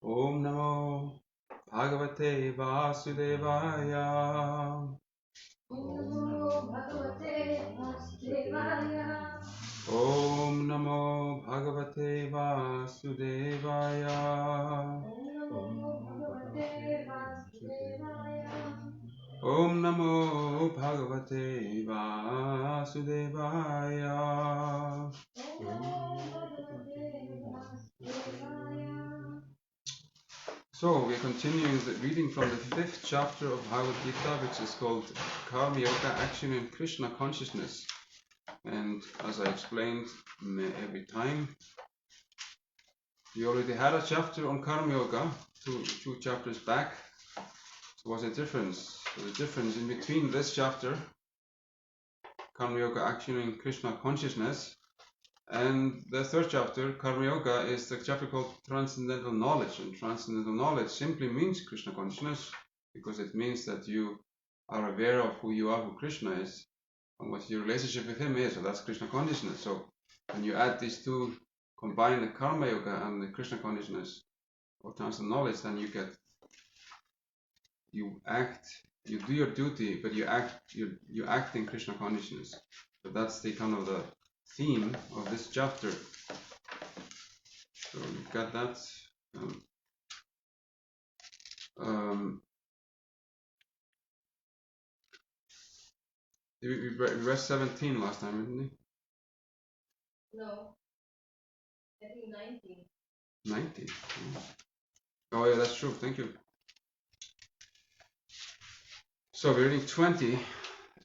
Om Namo Bhagavate Vasudevaya. Om Namo Bhagavate Vasudevaya. Om Namo Bhagavate Vasudevaya. Om Namo Bhagavate Vasudevaya. Om Namo Bhagavate Vasudevaya. So we're continuing the reading from the 5th chapter of Bhagavad Gita, which is called Karma Yoga, Action in Krishna Consciousness. And as I explained every time, we already had a chapter on Karma Yoga two chapters back. So what's the difference? The difference in between this chapter, Karma Yoga, Action in Krishna Consciousness, and the 3rd chapter, Karma Yoga, is the chapter called Transcendental Knowledge. And Transcendental Knowledge simply means Krishna Consciousness, because it means that you are aware of who you are, who Krishna is, and what your relationship with him is. So that's Krishna Consciousness. So when you add these two, combine the Karma Yoga and the Krishna Consciousness or Transcendental Knowledge, then you do your duty, but you act in Krishna Consciousness. So that's the kind of the theme of this chapter. So we've got that. We read 17 last time, didn't we? No, I think 19. 19. Oh yeah, that's true. Thank you. So we're reading 20,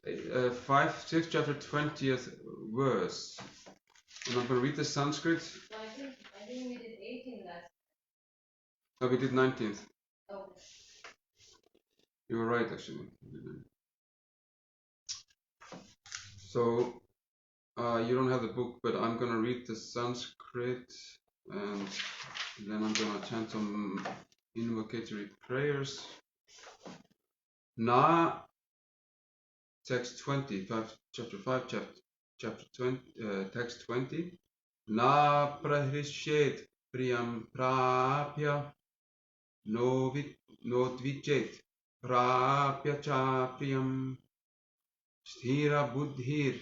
6th chapter, 20th verse. And I'm going to read the Sanskrit. So I think we did 18 last time. No, we did 19th. Oh. You were right, actually. So you don't have the book, but I'm going to read the Sanskrit, and then I'm going to chant some invocatory prayers. Na, text 20, chapter 5, chapter 20, text 20. Na prahishet priyam prapya no dvichet prapya cha priyam sthira buddhir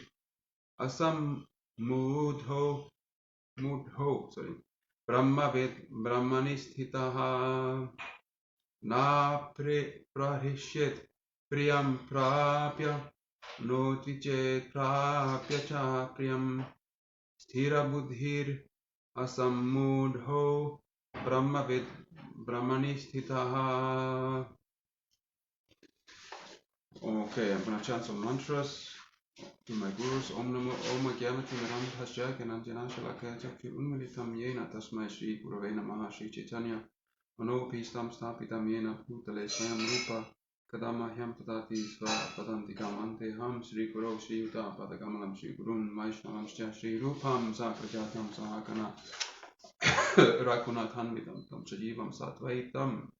asam mudho brahmani sthitaha na prahishet priyam prapya no dvichet prapya cha priyam sthira buddhir asammudho brahmani sthitaha. Okay, I'm going to chant some mantras to my gurus. Om Namo Om Jnanati Mirandhasya Gyananjana Shalakaya Chakti Unmilitam Yena Tasmai Shri Gurave Namaha Shri Chaitanya Manopistam Stapitam Yena Bhutale Swayam Rupa Kadamahyam Tadati Svapadantikam Anteham Shri Guru Shri Yuta Padakamalam Shri Gurun Vaishnavanscha Shri Rupam Sakrajatam Sahakana Rakunathanvidam Tam Sajivam Satvaitam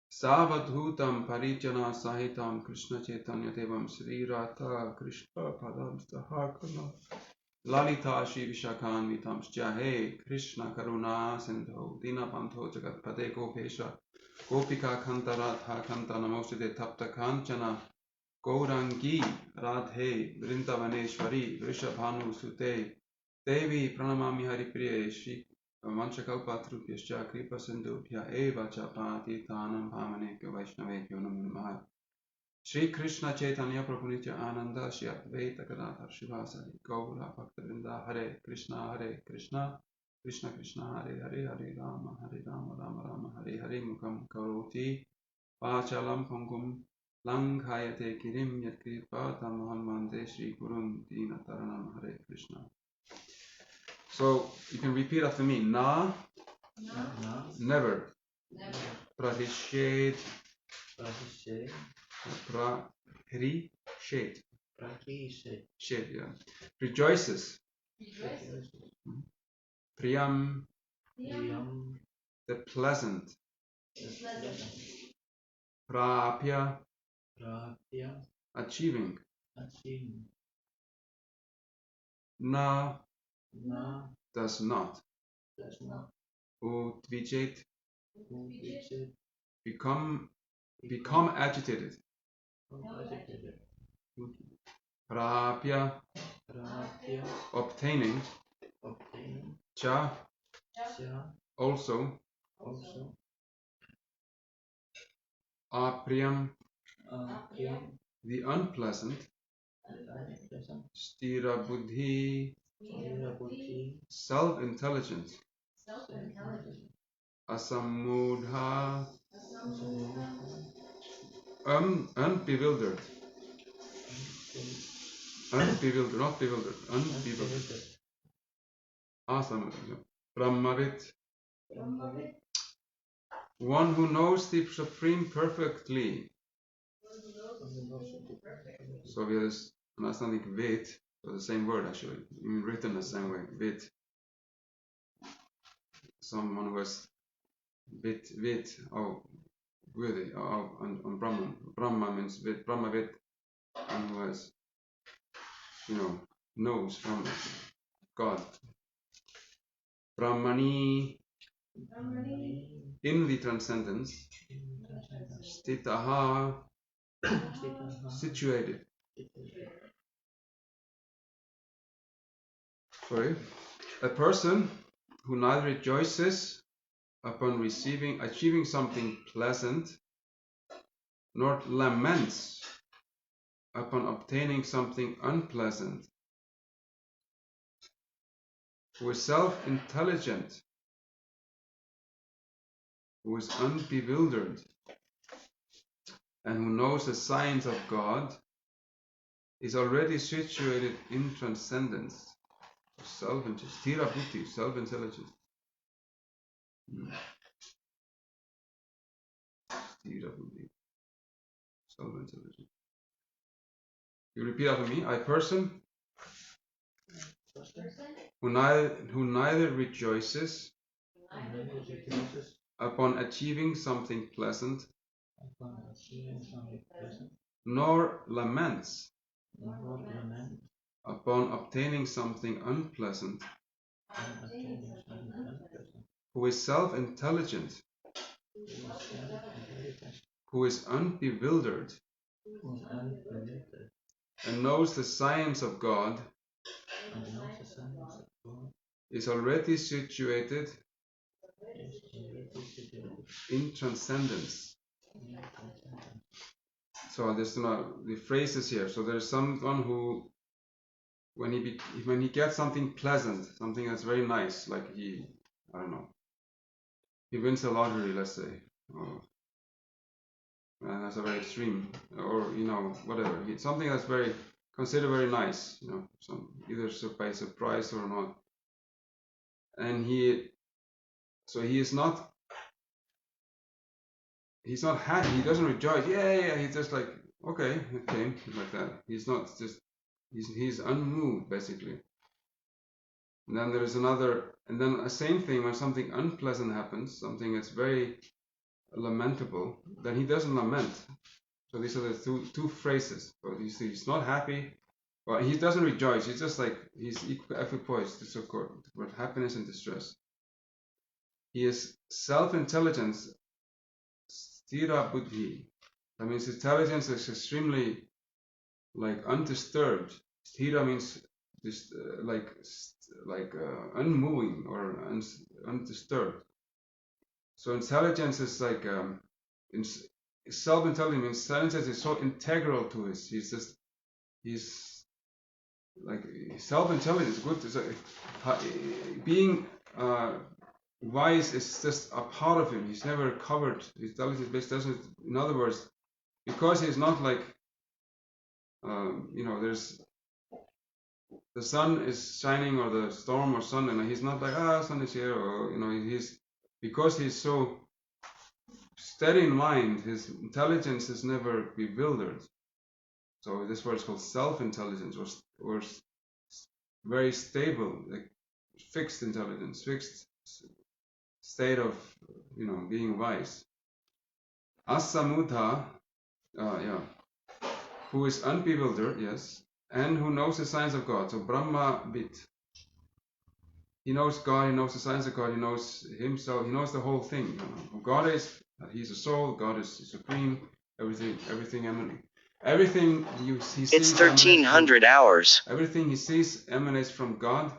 Savadhutam Parijana Sahitam Krishna Chaitanya Devam Sri Radha Krishna Padam Sahakana Lalita Shri Vishakhanvitam Jahe Krishna Karuna Sindho Dinabandho Jagatpade Gopesha Gopika Kanta Radha Kanta Namoside Tapta Kanchana Gaurangi Radhe Vrindavaneshwari Vrishabhanu Sute Devi Pranamami Haripriye Shri Vanchakalpatrupyascha Kripa Sindhubhya Eva Chapati Tanam Pamanekya Vaishnavekyo Namo Namaha Shri Krishna Chaitanya Prabhu Nitya Ananda Shri Advaita Gadadhar Shivasari Gaura Bhaktavrinda Hare Krishna Krishna Krishna Hare Hare Hare Rama Rama Rama Hare Hare Mukam Karoti Vachalam Pangum Langhayate Kirim Yatkripa Tamaham Vande Shri Gurun Dina Taranam Hare Krishna. So you can repeat after me. Na, never. Prahished, prahished, shed, yeah. Rejoices. Priyam, the pleasant. Prapya, achieving. Na, does not. Udvichet, become agitated. Prapya, obtaining. Cha, also. Apriyam, the unpleasant. Stira buddhi, self-intelligent. Asamudha, unbewildered. Unbewildered, not bewildered, unbewildered. Asamudha. Brahmavit, one who knows the Supreme perfectly. So we have understanding vet, so the same word actually, written the same way, vet. Someone who has vet, oh, really, on Brahman. Brahma means vet, Brahma vet, and who has, knows from God. Brahmani, in the transcendence. Stitaha, situated. Sorry. A person who neither rejoices upon achieving something pleasant, nor laments upon obtaining something unpleasant, who is self-intelligent, who is unbewildered, and who knows the signs of God, is already situated in transcendence. Self-intelligence, Stira Buddhi, self-intelligence. Stira Buddhi, self-intelligence. You repeat after me. A person who neither rejoices upon achieving something pleasant, nor laments upon obtaining something unpleasant, who is self-intelligent, who is unbewildered, and knows the science of God, is already situated in transcendence. So there's the phrases here. So there's someone who, when he gets something pleasant, something that's very nice, like he wins the lottery, let's say, or that's a very extreme, or whatever, something that's considered very nice, either by surprise or not, and he's not happy. He doesn't rejoice. Yeah. He's just like, okay, it came like that. He's not just. He's unmoved basically. And then there is another, and then the same thing when something unpleasant happens, something that's very lamentable, then he doesn't lament. So these are the two phrases. So he's not happy, but he doesn't rejoice. He's just like he's equipoised to support happiness and distress. He is self-intelligence, stira buddhi. That means his intelligence is extremely undisturbed. Stira means just unmoving or undisturbed. So intelligence is self-intelligence means intelligence is so integral to his. He's like self-intelligence. Good. Being wise is just a part of him. He's never covered. His intelligence base doesn't. In other words, because he's not there's the sun is shining or the storm or sun, and he's not like sun is here, or because he's so steady in mind, his intelligence is never bewildered. So this word is called self-intelligence, or very stable, like fixed intelligence, fixed state of being wise. Asamudha, who is unbewildered, yes, and who knows the signs of God. So Brahma bit. he knows God, he knows the signs of God, he knows himself, he knows the whole thing. You know, who God is, that he's a soul, God is supreme, everything emanating. Everything he sees. It's 1300 hours. Everything he sees emanates from God,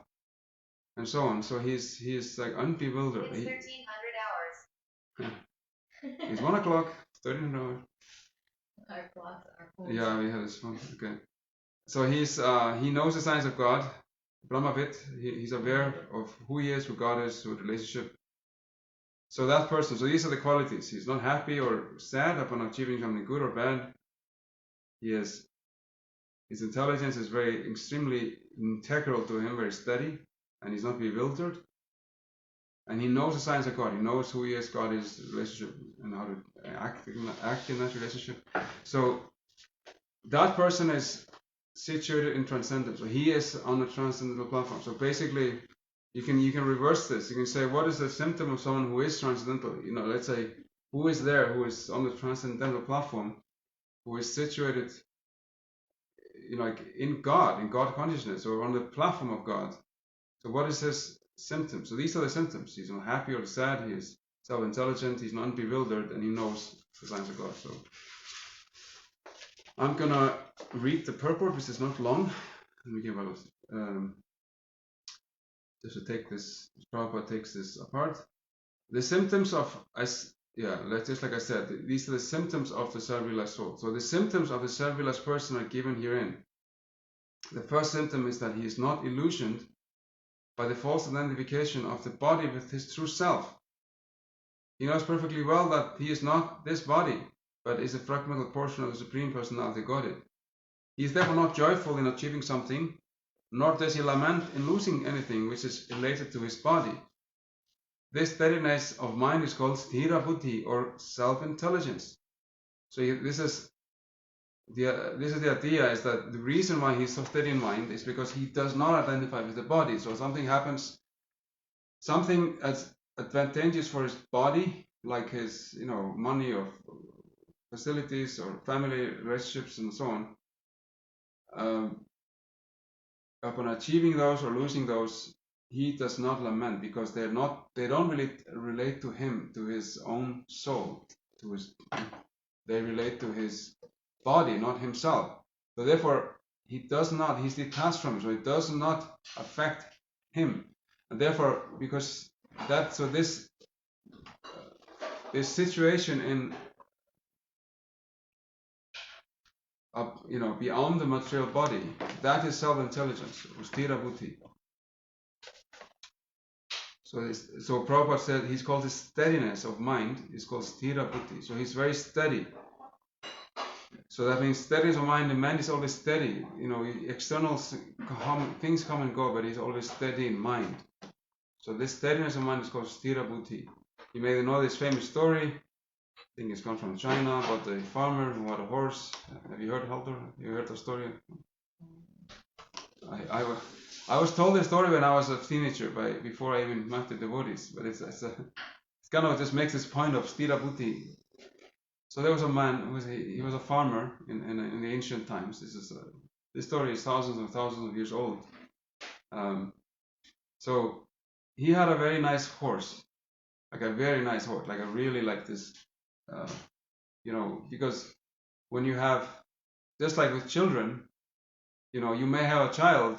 and so on. So he's like unbewildered. It's 1300 hours. It's 1 o'clock, 1300 hours. Our clocks are full. Yeah, we had this one. Okay. So he knows the signs of God, Brahmavit. He's aware of who he is, who God is, who relationship. So that person. So these are the qualities. He's not happy or sad upon achieving something good or bad. His intelligence is very extremely integral to him, very steady, and he's not bewildered. And he knows the signs of God. He knows who he is, God is, relationship, and how to act in that relationship. So that person is situated in transcendence. So he is on a transcendental platform. So basically, you can reverse this. You can say, what is the symptom of someone who is transcendental? You know, let's say, who is there, who is on the transcendental platform, who is situated, you know, like in God consciousness, or on the platform of God. So what is his symptom? So these are the symptoms. He's not happy or sad. He is self-intelligent. He's not bewildered, and he knows the signs of God. So I'm gonna read the purport, which is not long. And we can just to take this, Prabhupada takes this apart. The symptoms of, just like I said, these are the symptoms of the self-realized soul. So the symptoms of the self-realized person are given herein. The first symptom is that he is not illusioned by the false identification of the body with his true self. He knows perfectly well that he is not this body, but is a fragmental portion of the Supreme Personality Godhead. He is therefore not joyful in achieving something, nor does he lament in losing anything which is related to his body. This steadiness of mind is called sthira buddhi, or self-intelligence. So this is the idea, is that the reason why he's so steady in mind is because he does not identify with the body. So something happens, something as advantageous for his body, like his, you know, money or facilities or family relationships and so on. Upon achieving those or losing those, he does not lament, because they don't really relate to him, to his own soul, they relate to his body, not himself. So therefore, he's detached from it, so it does not affect him. And therefore, because that, so this situation in, you know, beyond the material body, that is self-intelligence, sthira buddhi. So Prabhupada said he's called the steadiness of mind, is called sthira buddhi. So he's very steady. So that means steadiness of mind, the man is always steady. You know, external things come and go, but he's always steady in mind. So this steadiness of mind is called sthira buddhi. You may know this famous story, I think it's come from China, about the farmer who had a horse. Have you heard, Haldur? Have you heard the story? I was told this story when I was a teenager, before I even met the devotees. But it's kind of just makes this point of sthira buddhi. So there was a man he was a farmer in the ancient times. This story is thousands and thousands of years old. So he had a very nice horse, like a very nice horse, like a really like this, you know, because when you have, just like with children, you know, you may have a child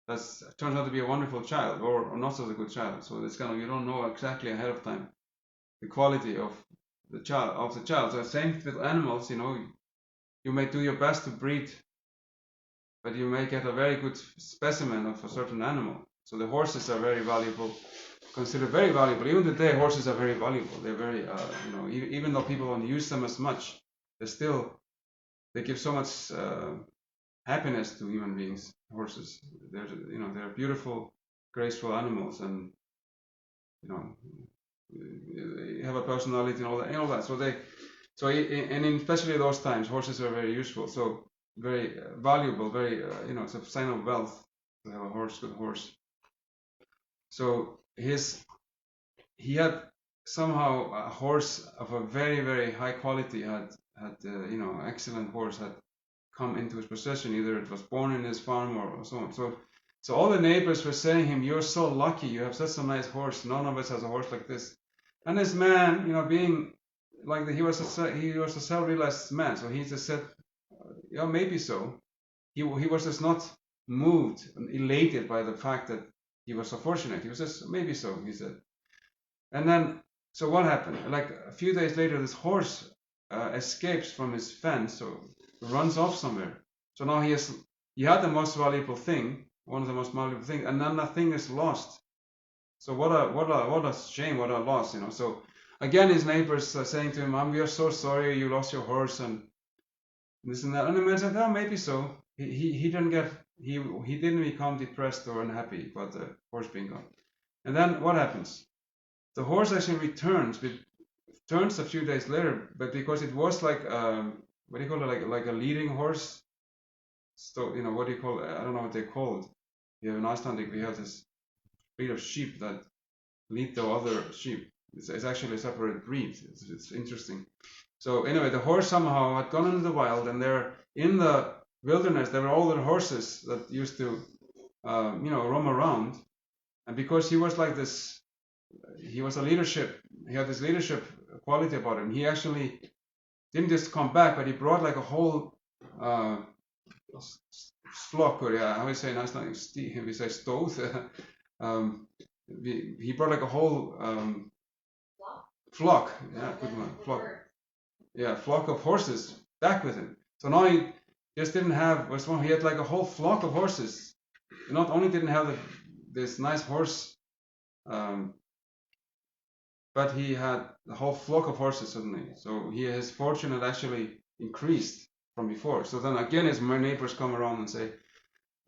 that turns out to be a wonderful child, or not such a good child. So it's kind of, you don't know exactly ahead of time the quality of the child. So same with animals, you know, you may do your best to breed, but you may get a very good specimen of a certain animal. So the horses are very valuable, considered very valuable. Even today, horses are very valuable. They're very, you know, even though people don't use them as much, they give so much happiness to human beings. Horses, they're beautiful, graceful animals, and you know, they have a personality and all that. So especially those times, horses are very useful. So very valuable, very you know, it's a sign of wealth to have a good horse. So he had somehow a horse of a very, very high quality, had you know, excellent horse had come into his possession. Either it was born in his farm or so on. So all the neighbors were saying him, "You're so lucky. You have such a nice horse. None of us has a horse like this." And this man, being like he was a self-realized man, so he just said, "Yeah, maybe so." He was just not moved and elated by the fact that he was so fortunate. He was just, maybe so, he said. And then, so what happened? Like a few days later, this horse escapes from his fence, so runs off somewhere. So now he had the most valuable thing, one of the most valuable things, and then the thing is lost. So what a shame, what a loss, So again, his neighbors are saying to him, "We are so sorry you lost your horse," and this and that. And the man said, "Oh, maybe so." He didn't become depressed or unhappy about the horse being gone. And then what happens? The horse actually returns a few days later, but because it was like what do you call it, like a leading horse. So what do you call it? I don't know what they're called. In Icelandic we have this breed of sheep that lead the other sheep. It's actually a separate breed. It's interesting. So anyway, the horse somehow had gone into the wild, and there in the wilderness there were older horses that used to roam around. And because he was like this, he was he had this leadership quality about him. He actually didn't just come back, but he brought like a whole flock, or how do you say in Icelandic, we say stóð. He brought like a whole flock. Yeah, good one. Flock. Yeah, flock of horses back with him. So now he just didn't have, he had like a whole flock of horses. He not only didn't have this nice horse, but he had a whole flock of horses suddenly. So his fortune had actually increased from before. So then again, his neighbors come around and say,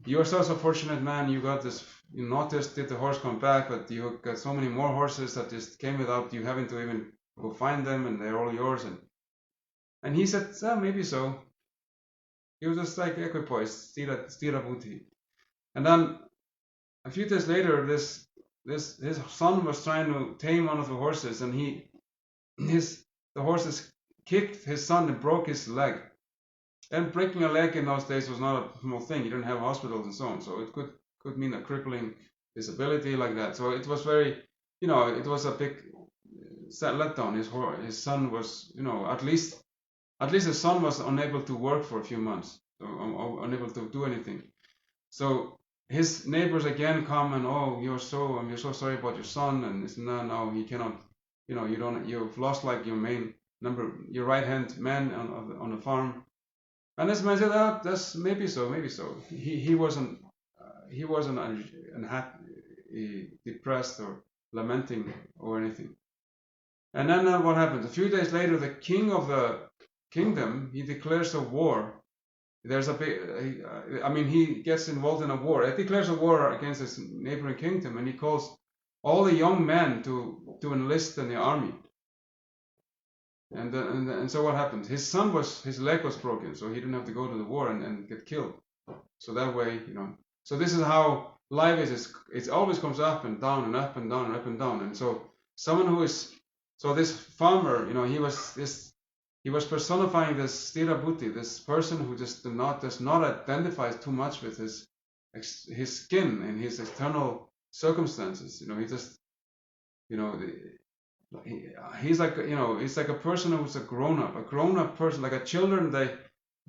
"You are such a fortunate man. You got this. You not just did the horse come back, but you got so many more horses that just came without you having to even go find them, and they're all yours." And he said, "Maybe so." He was just like equipoise, stira booty. And then a few days later, his son was trying to tame one of the horses, and the horses kicked his son and broke his leg. And breaking a leg in those days was not a small thing. You didn't have hospitals and so on, so it could mean a crippling disability like that. So it was very, it was a big letdown. His son was, at least his son was unable to work for a few months, so unable to do anything. So his neighbors again come and, "Oh, you're so sorry about your son," and this and that. No, he cannot. You've lost like your your right hand man on the farm. And this man said, "That's maybe so, maybe so." He wasn't unhappy, depressed, or lamenting or anything. And then what happens? A few days later, the king of the kingdom, he declares a war. There's a big, he gets involved in a war. He declares a war against his neighboring kingdom, and he calls all the young men to enlist in the army. And so what happened? His leg was broken, so he didn't have to go to the war and get killed. So that way, So this is how life is. It always comes up and down and up and down and up and down. And so this farmer, he was personifying this stira buddhi, this person who just does not identify too much with his skin and his external circumstances. He just, he's like, it's like a person who's a grown-up person, like a children.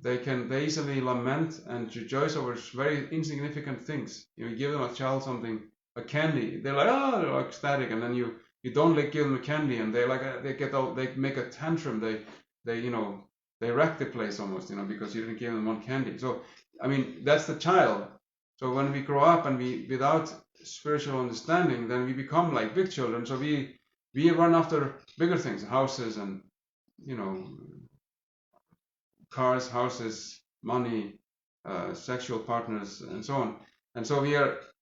They easily lament and rejoice over very insignificant things. You give them a child something, a candy, they're like ecstatic, and then you don't give them a candy, and they make a tantrum. They wreck the place almost, because you didn't give them one candy. So that's the child. So when we grow up and without spiritual understanding, then we become like big children. So we run after bigger things, houses and cars, houses, money, sexual partners, and so on. And so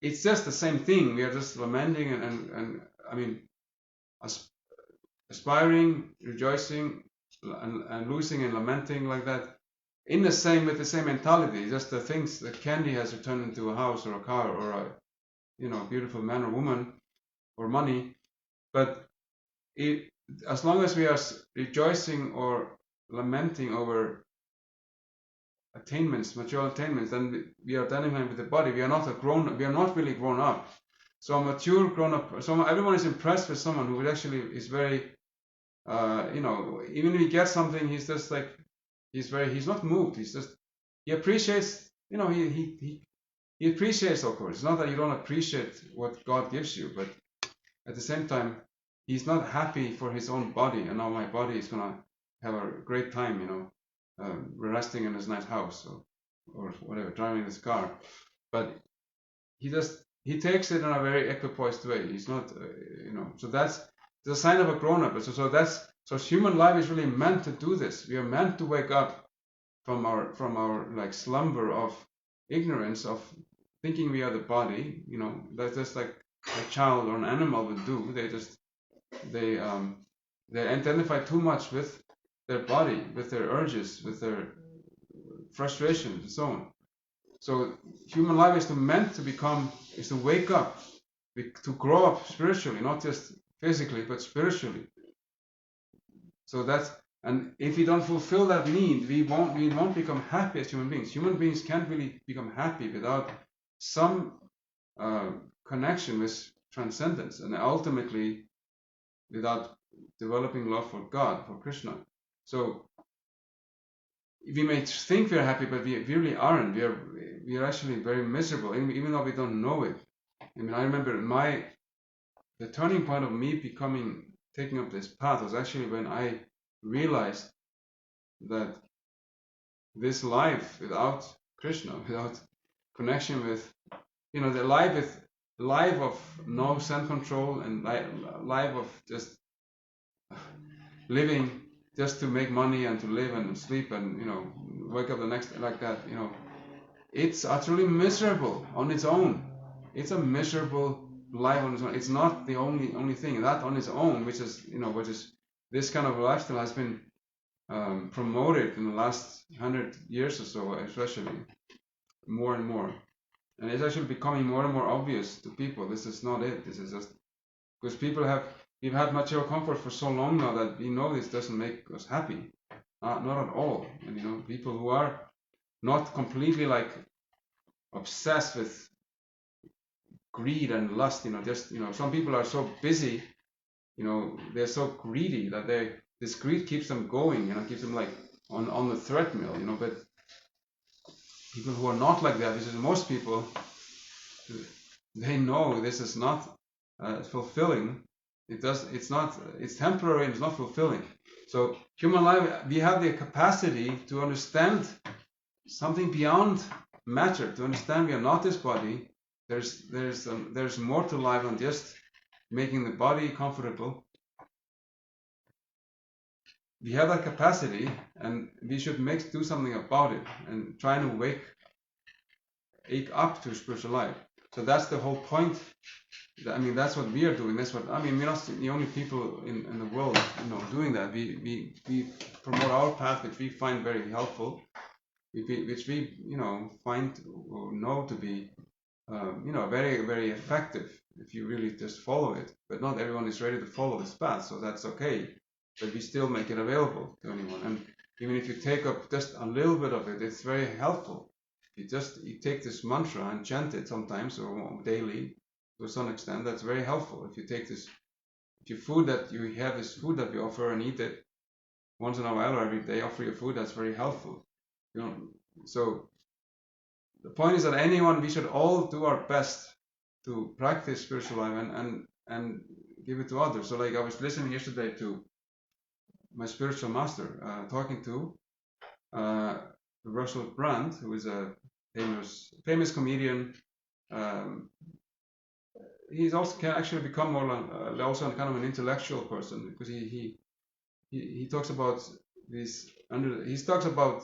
it's just the same thing. We are just lamenting and aspiring, rejoicing, and losing and lamenting like that. With the same mentality. Just the things that candy has turned into a house or a car or a beautiful man or woman or money. But as long as we are rejoicing or lamenting over attainments, material attainments, then we are identifying with the body. We are not really grown up. So a mature grown up, everyone is impressed with someone who actually is very, even if he gets something, he's just like, he's not moved. He appreciates, he appreciates, of course. It's not that you don't appreciate what God gives you, but at the same time, he's not happy for his own body. And now my body is gonna have a great time, resting in his nice house or whatever, driving his car. But he takes it in a very equipoised way. He's not, so that's the sign of a grown-up. So human life is really meant to do this. We are meant to wake up from our like slumber of ignorance of thinking we are the body. That's just like a child or an animal would do. They identify too much with their body, with their urges, with their frustrations, and so on. So human life is to wake up, to grow up spiritually, not just physically, but spiritually. So and if we don't fulfill that need, we won't become happy as human beings. Human beings can't really become happy without some connection with transcendence, and ultimately without developing love for God, for Krishna. So we may think we're happy, but we really aren't. We are actually very miserable, even though we don't know it. I mean, I remember the turning point of me taking up this path was actually when I realized that this life without Krishna, without connection with, the life of no self control and life of just living just to make money and to live and sleep and wake up the next like that, it's utterly miserable on its own. It's a miserable life on its own. It's not the only thing. That on its own, which is this kind of lifestyle has been promoted in the last 100 years or so, especially more and more, and it's actually becoming more and more obvious to people. This is not it. This is just because we've had material comfort for so long now that we know this doesn't make us happy, not at all. And people who are not completely like obsessed with greed and lust, some people are so busy, they're so greedy that this greed keeps them going, keeps them like on the treadmill, but people who are not like that, which is most people, they know this is not fulfilling. It's temporary and it's not fulfilling. So human life, we have the capacity to understand something beyond matter, to understand we are not this body. There's more to life than just making the body comfortable. We have that capacity, and we should do something about it and try to wake up to spiritual life. So that's the whole point. That's what we are doing. We're not the only people in the world, doing that. We promote our path, which we find very helpful, which we, find or know to be, very, very effective if you really just follow it. But not everyone is ready to follow this path, so that's okay. But we still make it available to anyone. And even if you take up just a little bit of it, it's very helpful. You take this mantra and chant it sometimes or daily to some extent. That's very helpful. If you have this food that we offer and eat it once in a while or every day, offer your food, that's very helpful. So the point is that we should all do our best to practice spiritual life and give it to others. So like I was listening yesterday to my spiritual master talking to Russell Brand, who is a famous comedian. He's also can actually become more also kind of an intellectual person, because he talks about this he talks about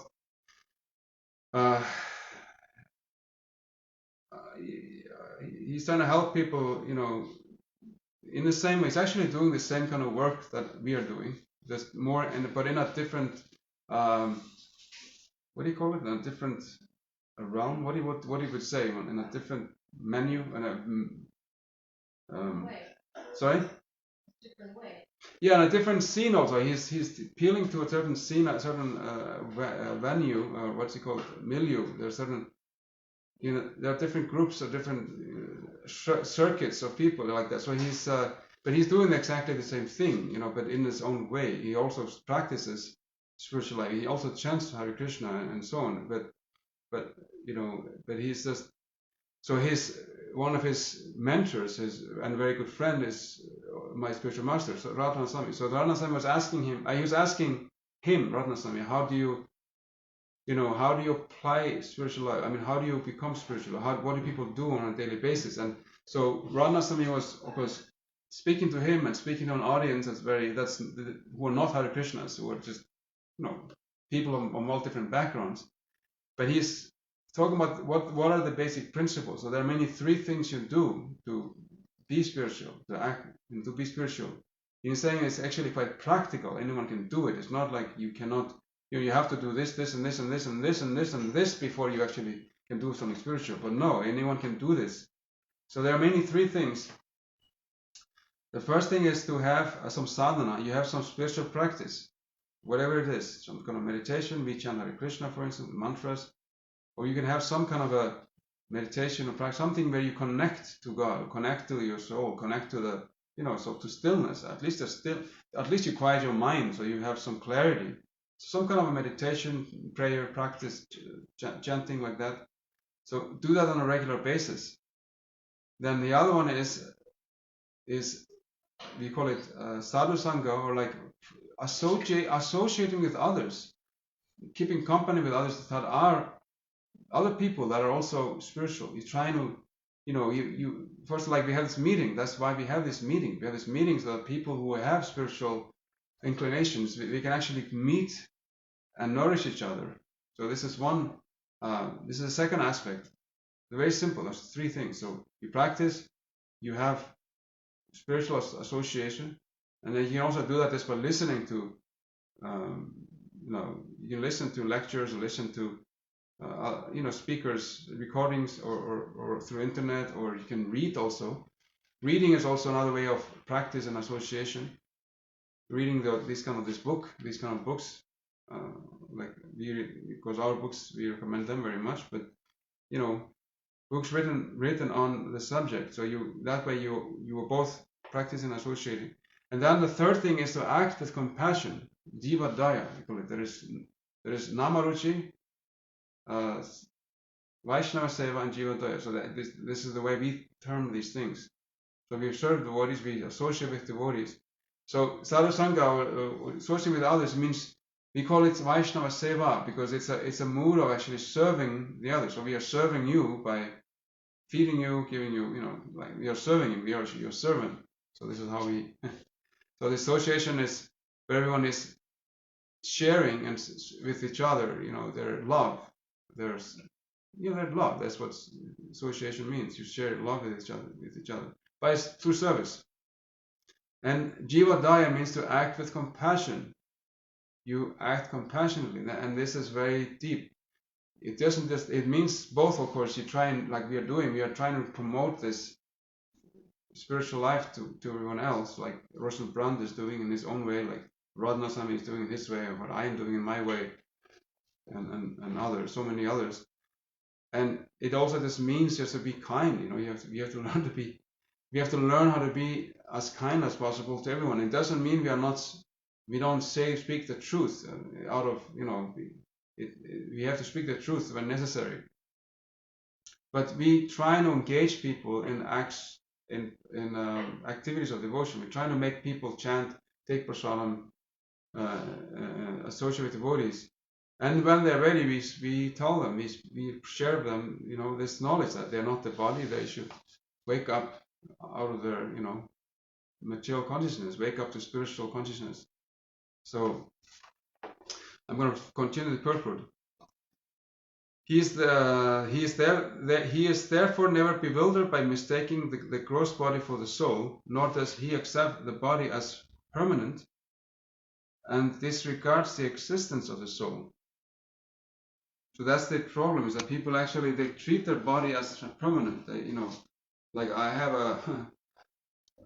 he's trying to help people, in the same way. He's actually doing the same kind of work that we are doing, just more but in a different what do you call it? In a different realm. What he would say in a different menu and a way. sorry? Different way. Yeah, and a different scene also. He's appealing to a certain scene, a certain venue, what's it called, milieu. There's certain, there are different groups or different circuits of people like that. So but he's doing exactly the same thing, but in his own way. He also practices spiritual life. He also chants Hare Krishna and so on. But he's just, so one of his mentors, and very good friend, is my spiritual master, so Radha Swami. So Radha Swami was asking him, Radha Swami, how do you apply spiritual life? I mean, how do you become spiritual? What do people do on a daily basis? And so Radha Swami was, of course, speaking to him and speaking to an audience who are not Hare Krishnas, who are just, people of all different backgrounds. But he's talking about what are the basic principles. So there are mainly three things you do to be spiritual, to act and to be spiritual. He's saying it's actually quite practical. Anyone can do it. It's not like you cannot, you have to do this, and this, and this, and this, and this, and this before you actually can do something spiritual. But no, anyone can do this. So there are mainly three things. The first thing is to have some sadhana. You have some spiritual practice, whatever it is, some kind of meditation. We chant Hare Krishna, for instance, mantras. Or you can have some kind of a meditation or practice, something where you connect to God, connect to your soul, connect to the, so to stillness. At least you quiet your mind, so you have some clarity. Some kind of a meditation, prayer, practice, chanting like that. So do that on a regular basis. Then the other one is we call it sadhu sangha, or like associating with others, keeping company with others that are other people that are also spiritual. You're trying to, you first, like we have this meeting. That's why we have this meeting. We have this meeting so that people who have spiritual inclinations, we can actually meet and nourish each other. So this is one. This is the second aspect. They're very simple. There's three things. So you practice, you have spiritual association, and then you can also do that just by listening to, you can listen to lectures, or listen to speakers, recordings, or through internet, or you can read also. Reading is also another way of practice and association. Reading these kind of books, because our books, we recommend them very much, but books written on the subject. So that way you are both practicing and associating. And then the third thing is to act with compassion. Jiva Daya, we call it. There is Namaruchi, Vaishnava Seva, and Jiva Daya. So that this is the way we term these things. So we serve devotees, we associate with devotees. So Sadhu Sangha, associating with others, means we call it Vaishnava Seva, because it's a mood of actually serving the others. So we are serving you by feeding you, giving you, like we are serving you, we are your servant. So this is how we. So the association is where everyone is sharing and with each other, their love. There's love. That's what association means. You share love with each other through service. And Jiva Daya means to act with compassion. You act compassionately, and this is very deep. It doesn't just, it means both, of course. You try and, like we are trying to promote this spiritual life to everyone else, like Russell Brand is doing in his own way, like Radha Swami is doing in his way, or what I am doing in my way, and others, so many others. And it also just means just to be kind. You have to learn to be. We have to learn how to be as kind as possible to everyone. It doesn't mean we don't speak the truth out of, we have to speak the truth when necessary. But we try to engage people in acts, in activities of devotion. We try to make people chant, take prasadam, associate with devotees. And when they're ready, we tell them, we share with them, this knowledge that they're not the body. They should wake up out of their, material consciousness, wake up to spiritual consciousness. So I'm going to continue the purport. He is therefore never bewildered by mistaking the gross body for the soul, nor does he accept the body as permanent, and disregards the existence of the soul. So that's the problem, is that people they treat their body as permanent. Like I have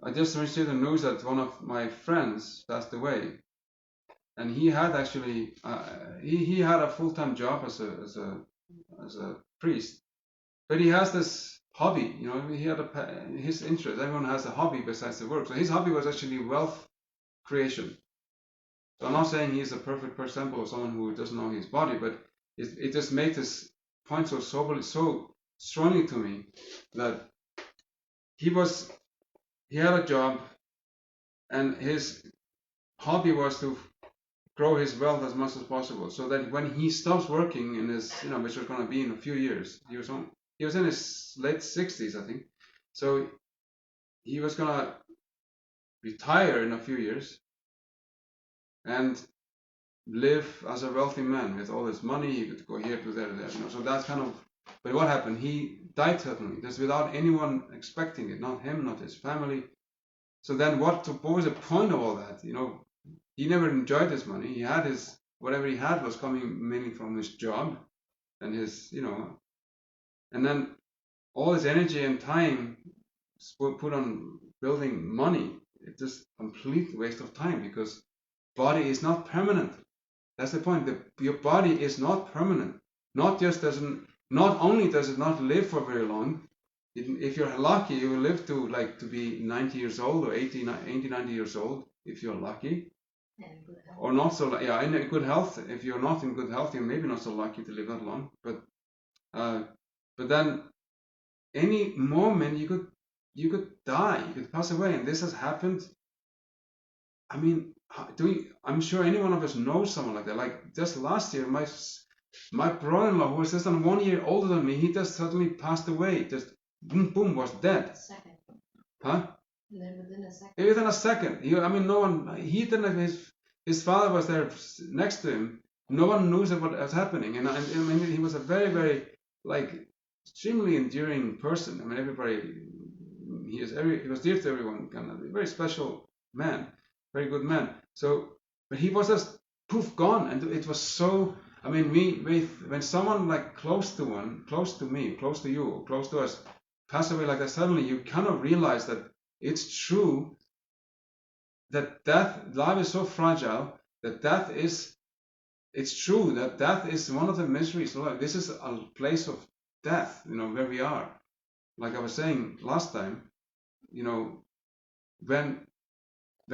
I just received the news that one of my friends passed away, and he had actually he had a full-time job as a priest, but he has this hobby. You know, he had his interest. Everyone has a hobby besides the work. So his hobby was actually wealth creation. So I'm not saying he's a perfect example of someone who doesn't know his body, but it just made this point so soberly, so strongly to me that he had a job, and his hobby was to grow his wealth as much as possible, so that when he stops working in his, which was going to be in a few years, he was in his late 60s, I think. So he was going to retire in a few years and live as a wealthy man with all his money. He could go here to there, So that's kind of. But what happened? He died suddenly, just without anyone expecting it, not him, not his family. So then, what was the point of all that? He never enjoyed his money. He had whatever he had was coming mainly from his job and and then all his energy and time put on building money. It's just complete waste of time, because body is not permanent. That's the point. Your body is not permanent. Not only does it not live for very long. If you're lucky, you will live to be 90 years old or 80, 90 years old if you're lucky. Or not so, in good health. If you're not in good health, you're maybe not so lucky to live that long. But then any moment you could die, you could pass away, and this has happened. I mean, I'm sure any one of us knows someone like that. Like just last year, my brother-in-law, who was just 1 year older than me, he just suddenly passed away. Just boom, boom, was dead. Second. Huh? And then within a second. Within a second. No one. He didn't. His father was there next to him. No one knew what was happening, and I mean, he was a very, very extremely endearing person. I mean, he was dear to everyone. Kind of a very special man, very good man. So, but he was just poof gone, and it was so. I mean, when someone close to me, close to you, close to us, pass away like that, suddenly you kind of realize that it's true that life is so fragile, that it's true that death is one of the miseries of life. This is a place of death, where we are. Like I was saying last time, when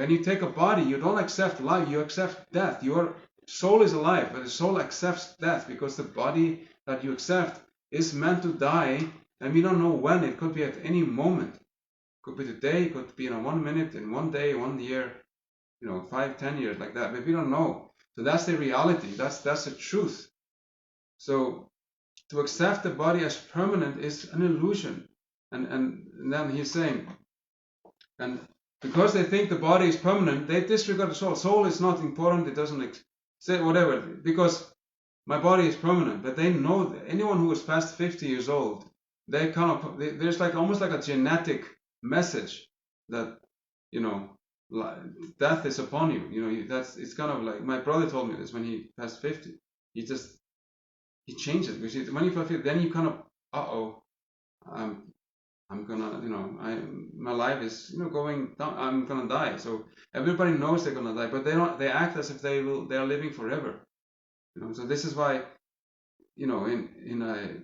you take a body, you don't accept life, you accept death. Your soul is alive, but the soul accepts death, because the body that you accept is meant to die, and we don't know when. It could be at any moment. Could be today, could be in 1 minute, in 1 day, 1 year, 5, 10 years, like that. But we don't know. So that's the reality. That's the truth. So to accept the body as permanent is an illusion. And then he's saying, and because they think the body is permanent, they disregard the soul. Soul is not important. It doesn't say whatever, because my body is permanent. But they know that anyone who is past 50 years old, there's almost like a genetic message that death is upon you. It's kind of like my brother told me this when he passed 50. He changes, because when you pass 50, then you kind of I'm gonna my life is going down. I'm gonna die. So everybody knows they're gonna die, but they act as if they are living forever. So this is why in an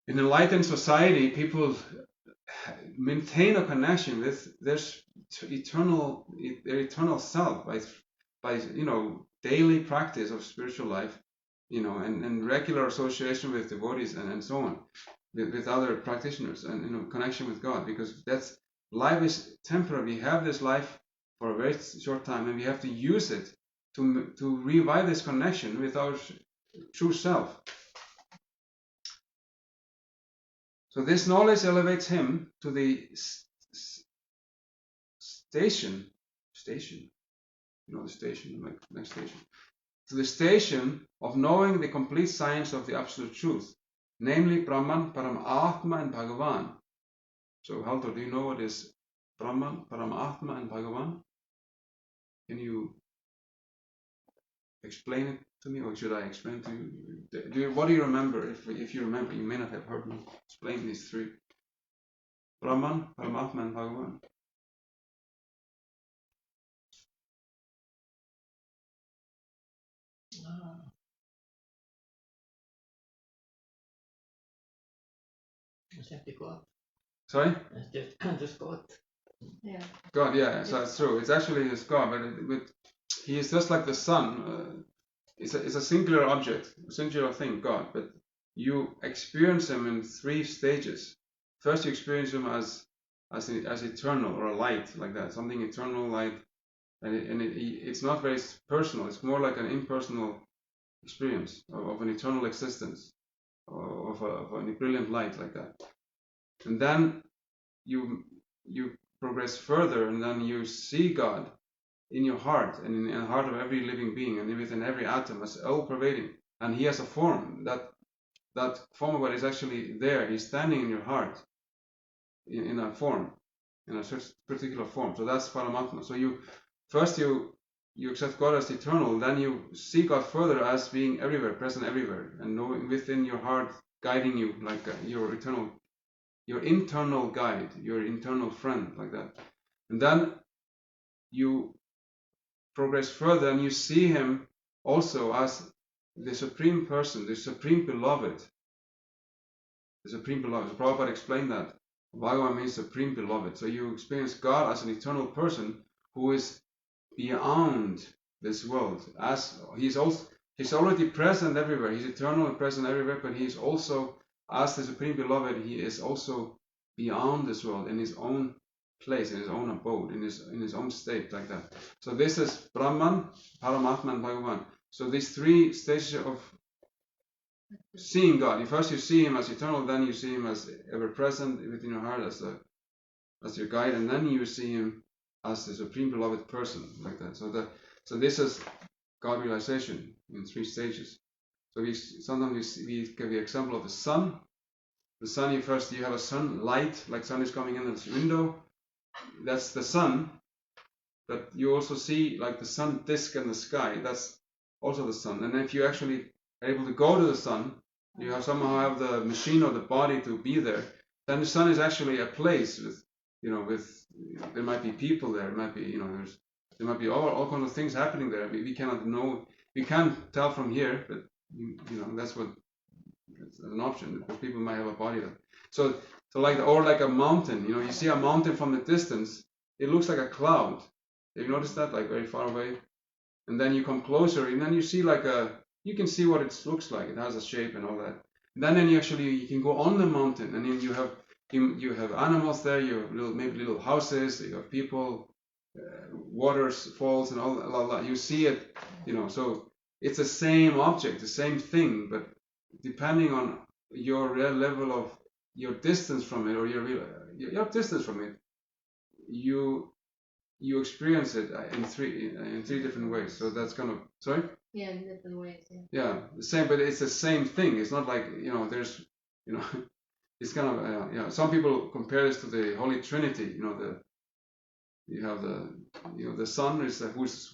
enlightened society, people maintain a connection with their eternal self by daily practice of spiritual life, and regular association with devotees and so on, with other practitioners, and connection with God, because life is temporary. We have this life for a very short time, and we have to use it to revive this connection with our true self. So this knowledge elevates him to the station, the station, like next station, to the station of knowing the complete science of the absolute truth, namely Brahman, Paramatma, and Bhagavan. So Haldur, do you know what is Brahman, Paramatma, and Bhagavan? Can you explain it to me, or should I explain to you? What do you remember? If you remember, you may not have heard me explain these three. Brahman, Paramatma and Bhagavan. Sorry? Just God. Yeah. God, yeah, so that's true. It's actually his God, but he is just like the sun. It's a singular object, a singular thing, God, but you experience him in 3 stages. First, you experience him as eternal, or a light, like that, something eternal, light, and it's not very personal. It's more like an impersonal experience of an eternal existence, of a brilliant light, like that. And then you progress further, and then you see God in your heart, and in the heart of every living being, and within every atom, as all-pervading. And he has a form. That form of God is actually there. He's standing in your heart, in a form, in a particular form. So that's Paramatma. So you accept God as eternal, then you see God further as being everywhere, present everywhere, and knowing within your heart, guiding you, like your internal guide, your internal friend, like that. And then you progress further, and you see him also as the supreme person, the supreme beloved. The supreme beloved. So Prabhupada explained that. Bhagavan means supreme beloved. So you experience God as an eternal person who is beyond this world. As he's already present everywhere. He's eternal and present everywhere, but he's also, as the supreme beloved, he is also beyond this world, in his own place, in his own abode, in his own state, like that. So this is Brahman, Paramatma, and Bhagavan. So these 3 stages of seeing God. First you see him as eternal, then you see him as ever present within your heart, as your guide, and then you see him as the supreme beloved person, like that. So this is God realization in 3 stages. So sometimes we give the example of the sun. The sun, you have a sun light, like sun is coming in the window. That's the sun. But you also see like the sun disk in the sky. That's also the sun. And if you actually are able to go to the sun, you have somehow have the machine or the body to be there, then the sun is actually a place with there might be people there, it might be, there might be all kinds of things happening there. We cannot know, we can't tell from here, but that's an option, because people might have a body there. So like a mountain, you see a mountain from the distance, it looks like a cloud. Have you noticed that, like very far away? And then you come closer, and then you see you can see what it looks like. It has a shape and all that. And then you can go on the mountain, and then you have animals there. You have maybe little houses. You have people, waterfalls, and all that. You see it, So it's the same object, the same thing, but depending on your level of your distance from it, or your distance from it, you experience it in three different ways. So that's kind of, sorry? Yeah, in different ways. Yeah. Yeah, the same, but it's the same thing. It's not like, there's, it's kind of, some people compare this to the Holy Trinity. You have the Son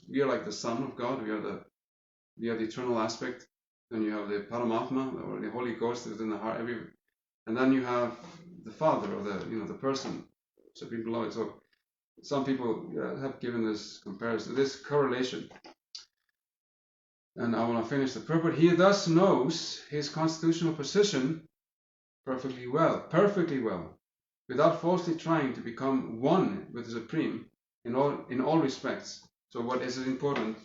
we are like the Son of God. We are the eternal aspect. Then you have the Paramatma, or the Holy Ghost within the heart, and then you have the Father, or the person, supreme beloved. So some people have given this comparison, this correlation. And I want to finish the purport. He thus knows his constitutional position perfectly well, without falsely trying to become one with the Supreme in all respects. So what is important?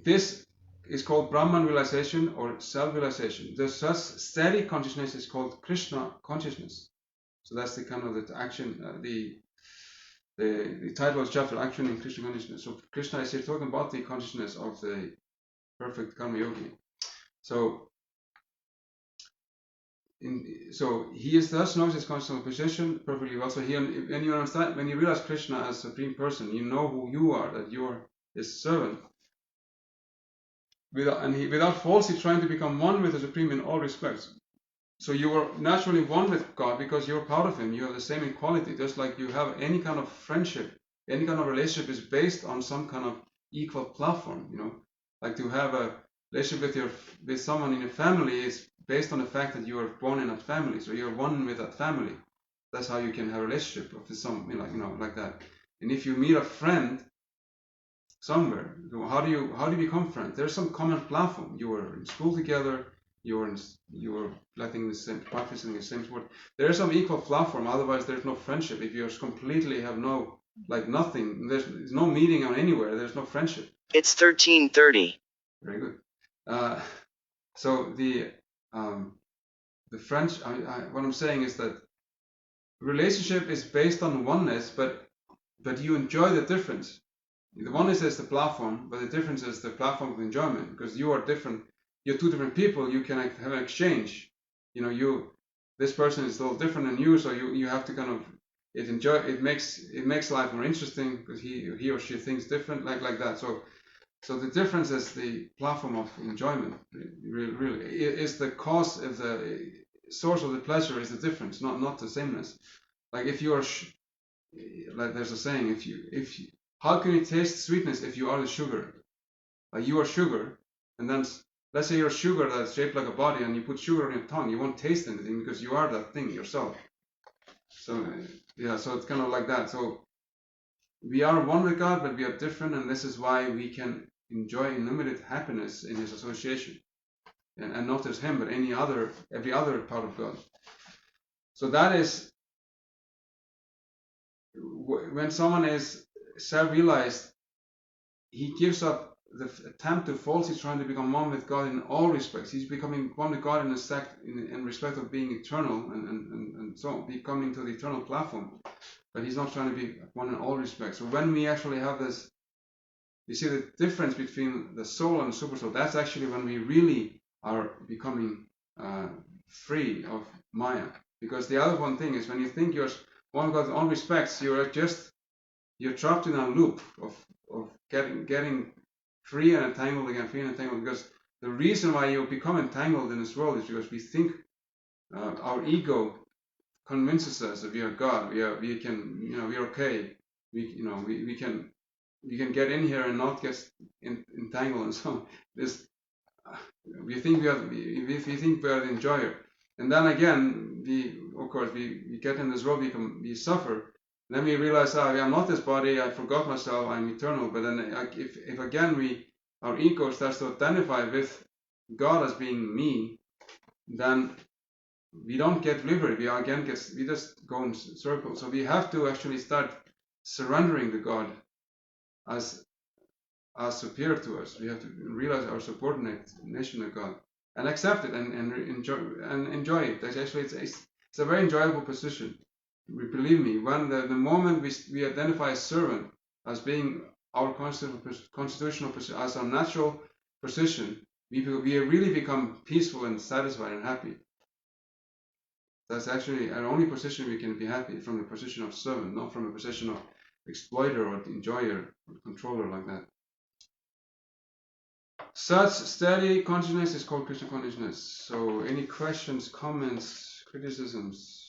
This is called Brahman realization, or self-realization. The such steady consciousness is called Krishna consciousness. So that's the kind of the action, the title of the chapter, Action in Krishna Consciousness. So Krishna is here talking about the consciousness of the perfect Karma Yogi. So he thus knows his constitutional position perfectly well. So when you understand, when you realize Krishna as Supreme Person, you know who you are, that you're his servant. Without falsely trying to become one with the Supreme in all respects. So you are naturally one with God because you're part of Him. You have the same equality, just like you have any kind of friendship, any kind of relationship is based on some kind of equal platform. Like to have relationship with someone in your family is based on the fact that you are born in that family, so you're one with that family. That's how you can have a relationship with some, like that. And if you meet a friend somewhere, how do you become friends? There's some common platform. You were in school together. You were practicing the same sport. There's some equal platform. Otherwise, there's no friendship. If you completely have no, like, nothing, there's no meeting on anywhere. There's no friendship. It's 13:30. Very good. So the French, what I'm saying is that relationship is based on oneness, but you enjoy the difference. The oneness is the platform, but the difference is the platform of enjoyment, because you are different. You're two different people. You can have an exchange. This person is a little different than you, so you have to kind of it makes life more interesting because he or she thinks different, like that. So the difference is the platform of enjoyment. Really, is the cause of the source of the pleasure is the difference, not the sameness. Like if you are, like there's a saying, if you, how can you taste sweetness if you are the sugar? Like you are sugar, and then let's say you're sugar that's shaped like a body, and you put sugar on your tongue, you won't taste anything because you are that thing yourself. So yeah, so it's kind of like that. So we are one with God, but we are different, and this is why we can enjoy unlimited happiness in His association, and not just Him, but every other part of God. So that is when someone is self-realized, he gives up the attempt to falsely trying to become one with God in all respects. He's becoming one with God in respect of being eternal and so becoming to the eternal platform. But he's not trying to be one in all respects. So when we actually have this, you see the difference between the soul and the super soul. That's actually when we really are becoming free of Maya. Because the other one thing is when you think you're one with God in all respects, you're trapped in a loop of getting free and entangled again, free and entangled. Because the reason why you become entangled in this world is because we think our ego convinces us that we are God. We're okay. We can get in here and not get entangled and so on. We think we are the enjoyer, and then again we get in this world, we suffer. Then we realize, I'm not this body. I forgot myself. I'm eternal. But then if again our ego starts to identify with God as being me, then we don't get liberty. We just go in circles. So we have to actually start surrendering to God as superior to us. We have to realize our subordination to God and accept it and enjoy it. Actually, it's a very enjoyable position. Believe me, when the moment we identify a servant as being our constitutional position, as our natural position, we really become peaceful and satisfied and happy. That's actually our only position we can be happy, from the position of servant, not from a position of exploiter or enjoyer or controller like that. Such steady consciousness is called Krishna consciousness. So any questions, comments, criticisms?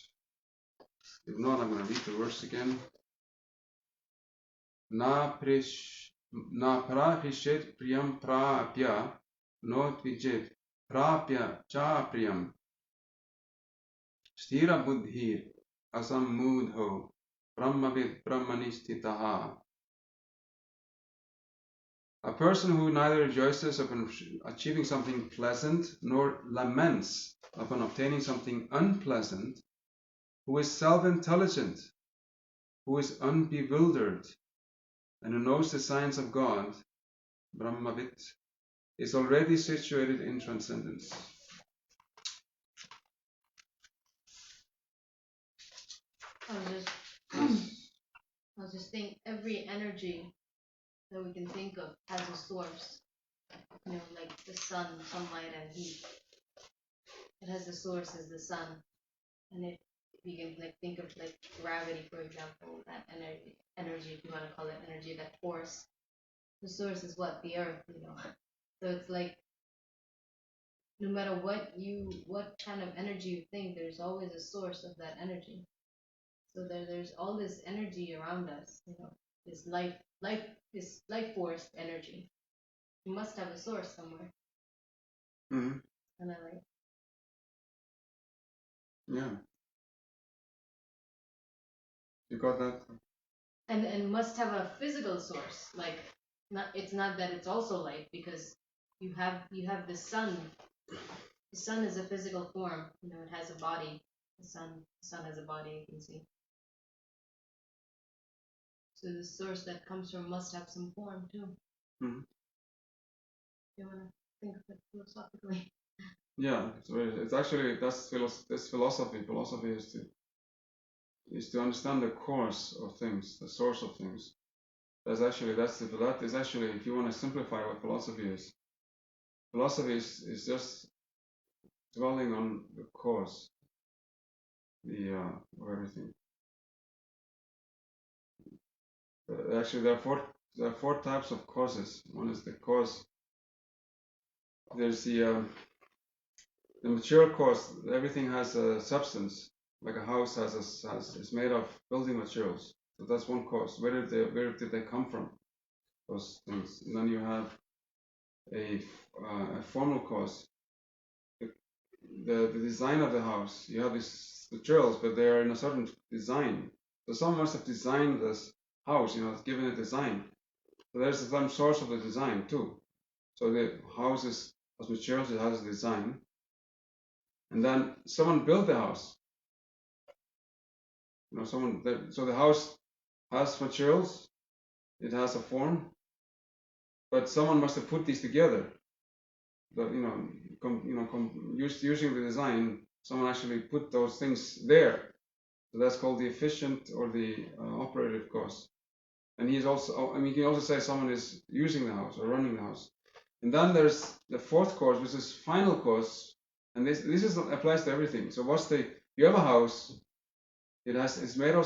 If not, I'm going to read the verse again. Na prahishet priyam prapya no tvijet prapya cha priyam stira buddhir asammudho brahmavid brahmanistitaha. A person who neither rejoices upon achieving something pleasant nor laments upon obtaining something unpleasant, who is self-intelligent, who is unbewildered, and who knows the science of God, Brahmavit, is already situated in transcendence. I was just thinking, every energy that we can think of has a source. Like the sun, sunlight, and heat. It has a source as the sun, and if you can think of gravity, for example, that energy, if you want to call it energy, that force. The source is what? The earth. So it's like, no matter what kind of energy you think, there's always a source of that energy. So there's all this energy around us, this life force energy. You must have a source somewhere. Mm-hmm. And I like, Yeah. You got that? and must have a physical source. Like, it's not that it's also light, because you have the sun. The sun is a physical form. It has a body. The sun has a body. You can see. So the source that comes from must have some form too. Mm-hmm. You want to think of it philosophically. Yeah. It's actually that's philosophy. Philosophy is to understand the cause of things, the source of things. That is actually, if you want to simplify what philosophy is just dwelling on the cause, of everything. Actually, there are four types of causes. One is the cause. There's the material cause. Everything has a substance, like a house is made of building materials. So that's one cause. Where did they come from? Those things. And then you have a formal cause. The design of the house. You have these materials, but they are in a certain design. So someone must have designed this house. Given a design. So there's some source of the design too. So the house has materials. It has a design, and then someone built the house. So the house has materials. It has a form, but someone must have put these together. Using the design, someone actually put those things there. So that's called the efficient or the operative cause. And he's also, you can also say someone is using the house or running the house. And then there's the fourth cause, which is final cause, and this applies to everything. So you have a house, it's made of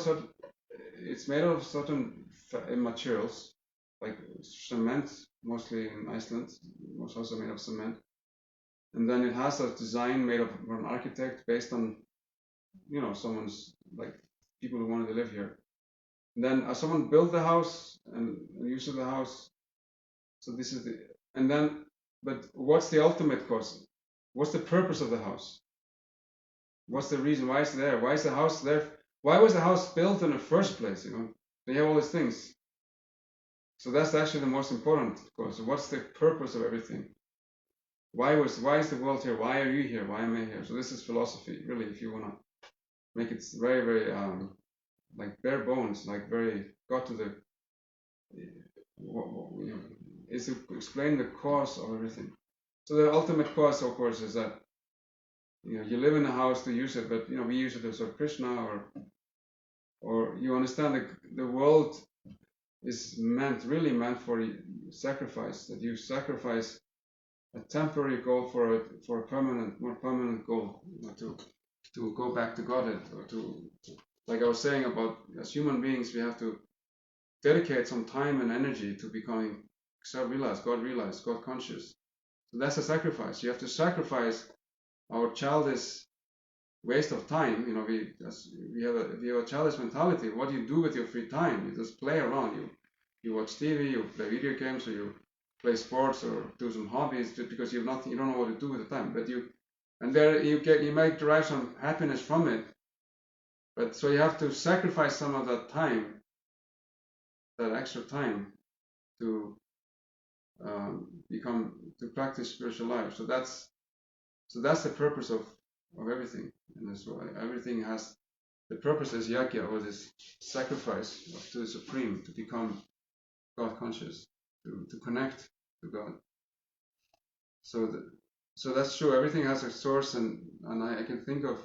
certain materials, like cement, mostly in Iceland. Most houses are made of cement. And then it has a design made of an architect based on, someone's, like, people who wanted to live here. And then someone built the house and used the house. So this is but what's the ultimate cause? What's the purpose of the house? What's the reason? Why is it there? Why is the house there? Why was the house built in the first place? They have all these things. So that's actually the most important cause. What's the purpose of everything? Why is the world here? Why are you here? Why am I here? So this is philosophy, really, if you want to make it very, very like bare bones, like very got to the is to explain the cause of everything. So the ultimate cause, of course, is that you live in a house to use it, but we use it to serve Krishna, or you understand that the world is really meant for sacrifice. That you sacrifice a temporary goal for a more permanent goal, to go back to Godhead, or to, like I was saying about, as human beings, we have to dedicate some time and energy to becoming self-realized, God conscious. So that's a sacrifice. You have to sacrifice our childish waste of time. We have a childish mentality. What do you do with your free time? You just play around. You watch TV, you play video games, or you play sports, or do some hobbies, just because you don't know what to do with the time. But you might derive some happiness from it. But so you have to sacrifice some of that time, that extra time, to to practice spiritual life. So that's the purpose of everything. And that's why everything has the purpose is yajna, or this sacrifice to the Supreme, to become God conscious, to connect to God. So that's true. Everything has a source, and I can think of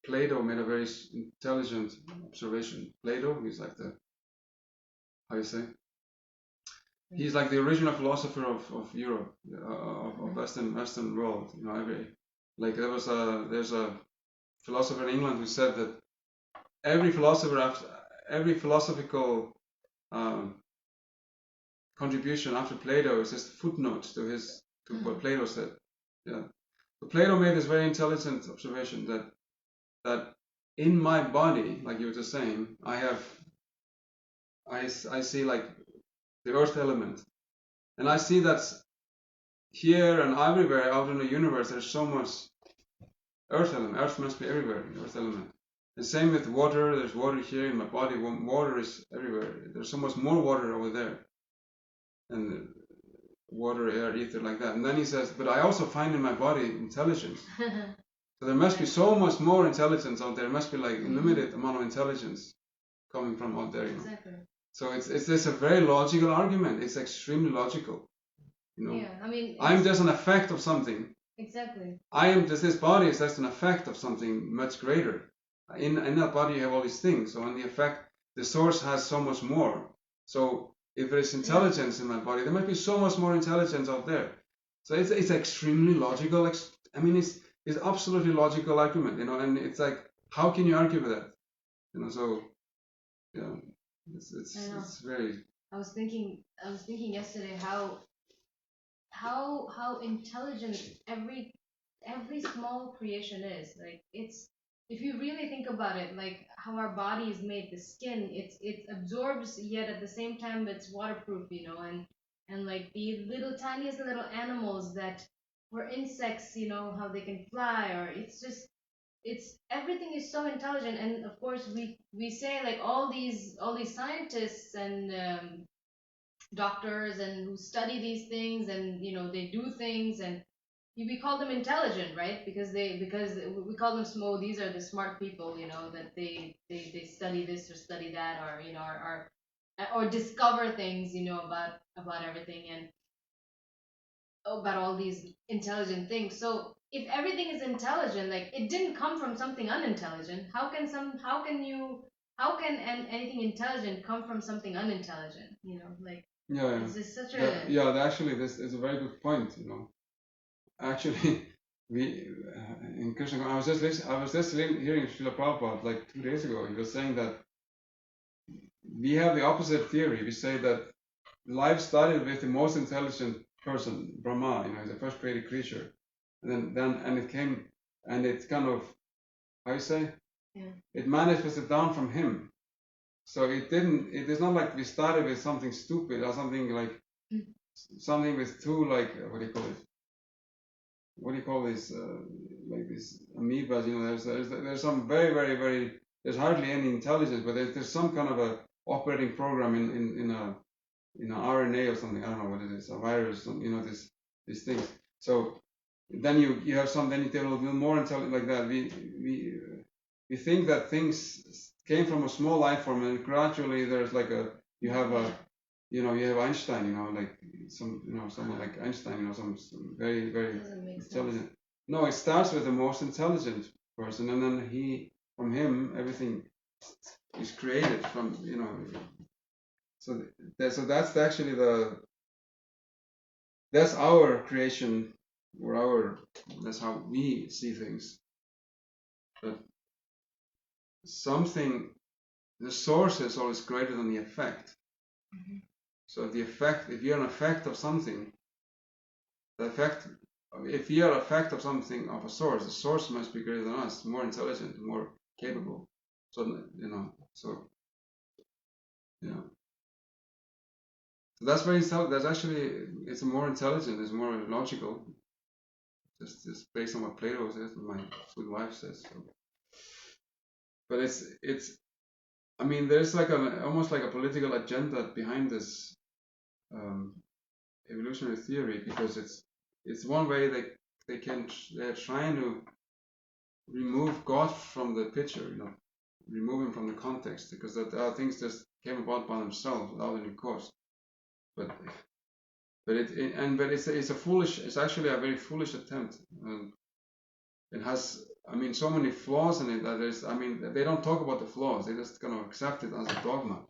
Plato made a very intelligent observation. Plato, he's like how you say? He's like the original philosopher of Europe, of Western world. There's a philosopher in England who said that every philosophical contribution after Plato is just footnotes to what Plato said. Yeah. So Plato made this very intelligent observation that in my body, like you were just saying, I see like the earth element, and I see that here and everywhere out in the universe, there's so much earth element. Earth must be everywhere, earth element. The same with water. There's water here in my body. Water is everywhere. There's so much more water over there, and water, air, ether, like that. And then he says, but I also find in my body intelligence. So there must be so much more intelligence out there. There must be like unlimited amount of intelligence coming from out there. Exactly. So it's a very logical argument. It's extremely logical. Yeah, I mean, I'm just an effect of something. Exactly. I am just, this body is just an effect of something much greater. In that body you have all these things. So in the effect, the source has so much more. So if there is intelligence in my body, there might be so much more intelligence out there. So it's extremely logical. I mean, it's absolutely logical argument, and it's like, how can you argue with that? So yeah, it's very. I was thinking yesterday how intelligent every small creation is. Like, it's, if you really think about it, like how our body is made, the skin, it absorbs, yet at the same time it's waterproof, and like the little tiniest little animals that were insects, how they can fly, or it's just, it's, everything is so intelligent. And of course we say, like, all these scientists and doctors and who study these things, and they do things, and we call them intelligent, right? Because we call them small. These are the smart people, that they study this or study that, or or discover things, about everything, and about all these intelligent things. So if everything is intelligent, like, it didn't come from something unintelligent. How can anything intelligent come from something unintelligent? Like, Yeah, it's just such a actually, this is a very good point. Actually, we in Krishna, I was just hearing Srila Prabhupada like 2 days ago. He was saying that we have the opposite theory. We say that life started with the most intelligent person, Brahma. The first created creature, and then it came, and it kind of, how you say, it manifested down from him. So it didn't. It is not like we started with something stupid or something like something with two, like, what do you call it? What do you call this? Like these amoebas. There's some very, very, very. There's hardly any intelligence, but there's some kind of a operating program in a RNA or something. I don't know what it is, a virus. These things. So then you have some. Then you get a little more intelligent like that. We think that things came from a small life form, and gradually there's like you have Einstein, like someone like Einstein, some very, very intelligent. No, it starts with the most intelligent person, and then from him, everything is created from, so that's actually that's our creation, or that's how we see things. But the source is always greater than the effect. Mm-hmm. So if you're an effect of something, if you're an effect of something, of a source, the source must be greater than us, more intelligent, more capable. So that's very intelligent. That's actually, it's more intelligent, it's more logical. Just based on what Plato says, what my good wife says. So. But it's I mean, there's like almost like a political agenda behind this evolutionary theory, because it's one way they're trying to remove God from the picture, remove him from the context, because that things just came about by themselves without any cause. But it's actually a very foolish attempt. It has, so many flaws in it that they don't talk about the flaws. They just kind of accept it as a dogma.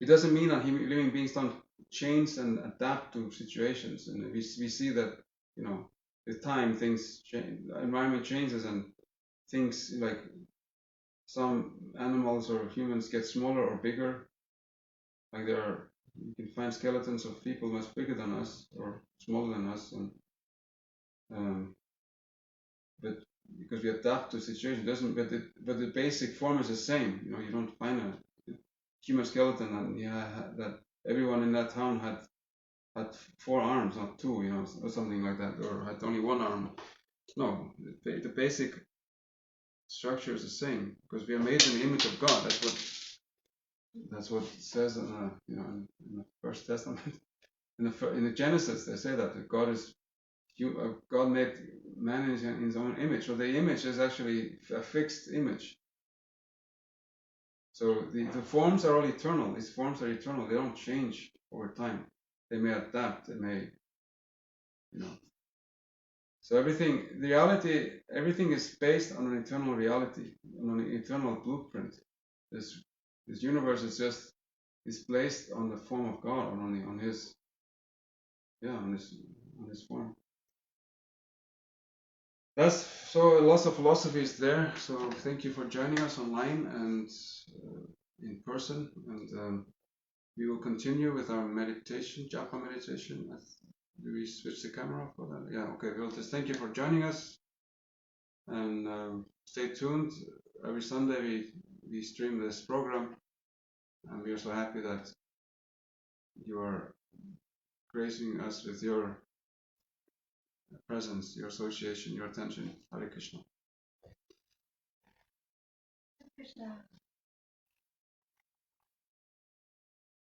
It doesn't mean that living beings don't change and adapt to situations, and we see that, with time things change, environment changes, and things like some animals or humans get smaller or bigger. Like you can find skeletons of people much bigger than us or smaller than us, and but because we adapt to situations, but the basic form is the same. You don't find a human skeleton and that everyone in that town had had 4 arms, not 2, or something like that, or had only 1 arm. No, the basic structure is the same, because we are made in the image of God. That's what it says in the First Testament. In the Genesis, they say that God made man in his own image. So the image is actually a fixed image. So the forms are all eternal. These forms are eternal. They don't change over time. They may adapt. They may, So everything is based on an eternal reality, on an eternal blueprint. This universe is placed on the form of God, on His form. That's so lots of philosophies there. So thank you for joining us online and in person, and we will continue with our meditation, japa meditation. Do we switch the camera for that? Yeah, okay. We'll just thank you for joining us, and stay tuned. Every Sunday we stream this program, and we are so happy that you are gracing us with your presence, your association, your attention. Hare Krishna. Krishna.